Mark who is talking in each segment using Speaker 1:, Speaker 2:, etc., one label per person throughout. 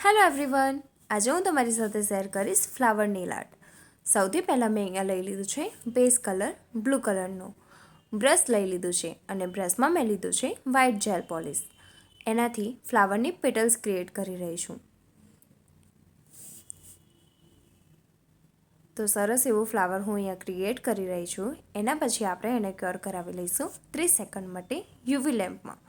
Speaker 1: Hello everyone, આજે હું તમારી સાથે શેર કરીશ ફ્લાવર નેલ આર્ટ. સૌથી પહેલાં મેં અહીંયા લઈ લીધું છે બેઝ કલર બ્લુ કલરનો. બ્રશ લઈ લીધું છે અને બ્રશમાં મેં લીધું છે વ્હાઇટ જેલ પોલિશ. એનાથી ફ્લાવરની પેટલ્સ ક્રિએટ કરી રહી છું. તો સરસ એવું ફ્લાવર હું અહીંયા ક્રિએટ કરી રહી છું. એના પછી આપણે એને ક્યોર કરાવી લઈશું 30 સેકન્ડ માટે યુવી લેમ્પમાં.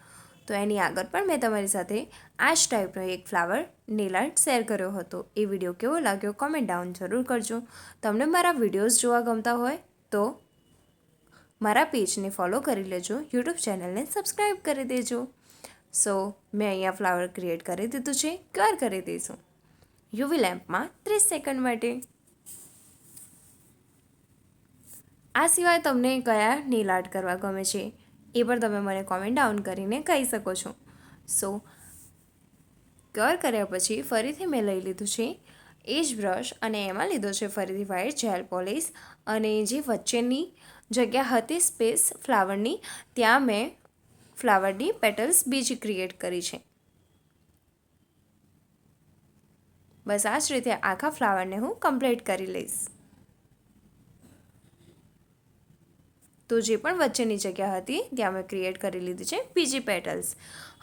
Speaker 1: તો એની આગળ પણ મેં તમારી સાથે આ જ ટાઈપનો એક ફ્લાવર નેલ આર્ટ શેર કર્યો હતો. એ વિડીયો કેવો લાગ્યો કોમેન્ટ ડાઉન જરૂર કરજો. તમને મારા વિડીયોઝ જોવા ગમતા હોય તો મારા પેજને ફોલો કરી લેજો, યુટ્યુબ ચેનલને સબસ્ક્રાઈબ કરી દેજો. સો મેં અહીંયા ફ્લાવર ક્રિએટ કરી દીધું છે, ક્યોર કરી દઈશું યુવી લેમ્પમાં 30 સેકન્ડ માટે. આ સિવાય તમને કયા નેલ આર્ટ કરવા ગમે છે એ પણ તમે મને કોમેન્ટ ડાઉન કરીને કહી શકો છો. સો ક્યોર કર્યા પછી ફરીથી મેં લઈ લીધું છે એ જ બ્રશ અને એમાં લીધો છે ફરીથી વ્હાઇટ જેલ પોલિશ. અને જે વચ્ચેની જગ્યા હતી સ્પેસ ફ્લાવરની, ત્યાં મેં ફ્લાવરની પેટલ્સ બીજી ક્રિએટ કરી છે. બસ આ જ રીતે આખા ફ્લાવરને હું કમ્પ્લીટ કરી લઈશ. તો જે પણ વચ્ચેની જગ્યા હતી ત્યાં મેં ક્રિએટ કરી લીધી છે બીજી પેટલ્સ.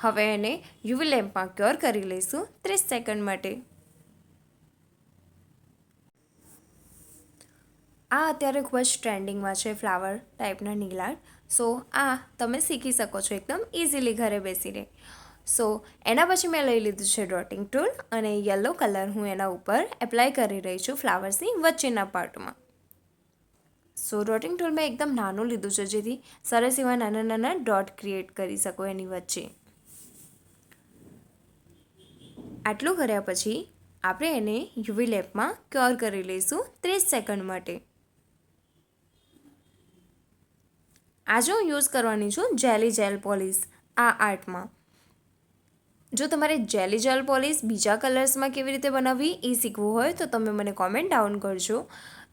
Speaker 1: હવે એને યુવી લેમ્પમાં ક્યોર કરી લઈશું 30 સેકન્ડ માટે. આ અત્યારે ખૂબ જ ટ્રેન્ડિંગમાં છે ફ્લાવર ટાઈપના નેલ આર્ટ. સો આ તમે શીખી શકો છો એકદમ ઇઝીલી ઘરે બેસીને. સો એના પછી મેં લઈ લીધું છે ડોટિંગ ટૂલ અને યલો કલર હું એના ઉપર એપ્લાય કરી રહી છું ફ્લાવર્સની વચ્ચેના પાર્ટમાં. સો ડોટિંગ ટૂલ મેં એકદમ નાનું લીધું છે જેથી સરસ એવા નાના નાના ડોટ ક્રિએટ કરી શકો એની વચ્ચે. આટલું કર્યા પછી આપણે એને યુવી લેમ્પમાં ક્યોર કરી લઈશું 30 સેકન્ડ માટે. આજે હું યુઝ કરવાની છું જેલી જેલ પોલિશ આ આર્ટમાં. જો તમારે જેલી જેલ પોલિશ બીજા કલર્સમાં કેવી રીતે બનાવવી એ શીખવું હોય તો તમે મને કોમેન્ટ ડાઉન કરજો.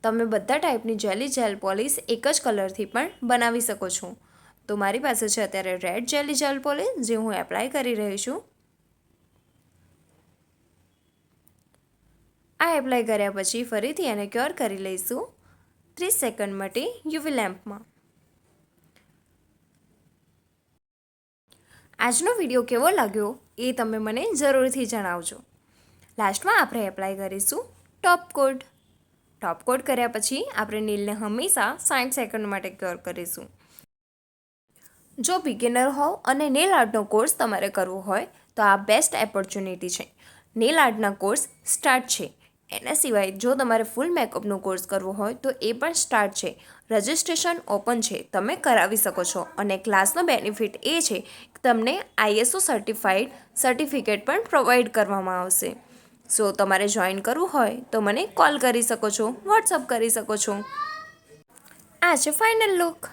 Speaker 1: તમે બધા ટાઈપની જેલી જેલ પોલિશ એક જ કલરથી પણ બનાવી શકો છો. તો મારી પાસે છે અત્યારે રેડ જેલી જેલ પોલિશ જે હું એપ્લાય કરી રહી છું. આ એપ્લાય કર્યા પછી ફરીથી એને ક્યોર કરી લઈશું 30 સેકન્ડ માટે યુવી લેમ્પમાં. આજનો વિડીયો કેવો લાગ્યો એ તમે મને જરૂરથી જણાવજો. લાસ્ટમાં આપણે એપ્લાય કરીશું ટોપ કોટ. ટોપ કોટ કર્યા પછી આપણે નેલને હંમેશા 60 સેકન્ડ માટે ક્યોર કરીશું. જો બિગિનર હોવ અને નેલ આર્ટનો કોર્સ તમારે કરવો હોય તો આ બેસ્ટ ઓપોર્ચ્યુનિટી છે. નેલ આર્ટના કોર્સ સ્ટાર્ટ છે. એના સિવાય જો તમારે ફૂલ મેકઅપનો કોર્સ કરવો હોય તો એ પણ સ્ટાર્ટ છે. રજિસ્ટ્રેશન ઓપન છે, તમે કરાવી શકો છો. અને ક્લાસનો બેનિફિટ એ છે કે તમને ISO સર્ટિફાઈડ સર્ટિફિકેટ પણ પ્રોવાઈડ કરવામાં આવશે. સો તમારે જોઈન કરવું હોય તો મને કોલ કરી શકો છો, વોટ્સઅપ કરી શકો છો. આ છે ફાઇનલ લુક.